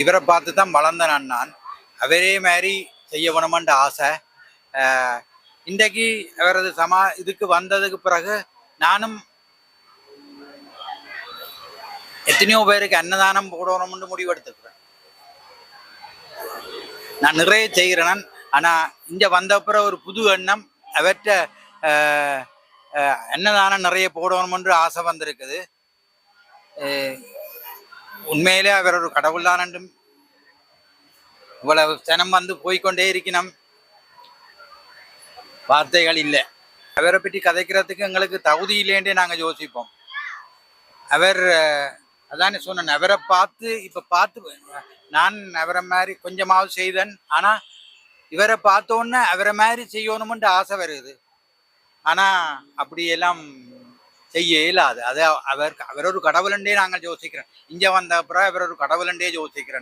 இவரை பார்த்து தான் வளர்ந்தேன் நான். அவரே மாதிரி செய்ய வேணுமென்ற ஆசை. இன்றைக்கு அவரது இதுக்கு வந்ததுக்கு பிறகு நானும் எத்தனையோ பேருக்கு அன்னதானம் போடணும்னு முடிவெடுத்துக்கிறேன். நான் நிறைய செய்கிறேன். ஆனால் இங்கே வந்த பிறகு ஒரு புது எண்ணம், அவற்ற அன்னதானம் நிறைய போடணுமென்று ஆசை வந்திருக்குது. உண்மையிலே அவர் ஒரு கடவுள் தான் என்றும் இவ்வளவு ஜனம் வந்து போய்கொண்டே இருக்கணும், வார்த்தைகள் இல்லை. அவரை பற்றி கதைக்கிறதுக்கு எங்களுக்கு தகுதி இல்லைன்றே நாங்கள் யோசிப்போம். அவர் அதானே சொன்னேன், அவரை பார்த்து இப்போ பார்த்து நான் அவரை மாதிரி கொஞ்சமாவது செய்தேன். ஆனால் இவரை பார்த்தோன்னே அவரை மாதிரி செய்யணுமென்று ஆசை வருது. ஆனால் அப்படியெல்லாம் செய்ய இயலாது. அது அவர் ஒரு கடவுளண்டே நாங்கள் யோசிக்கிறோம். இங்கே வந்த அப்புறம் அவர் ஒரு கடவுளண்டே யோசிக்கிறேன்.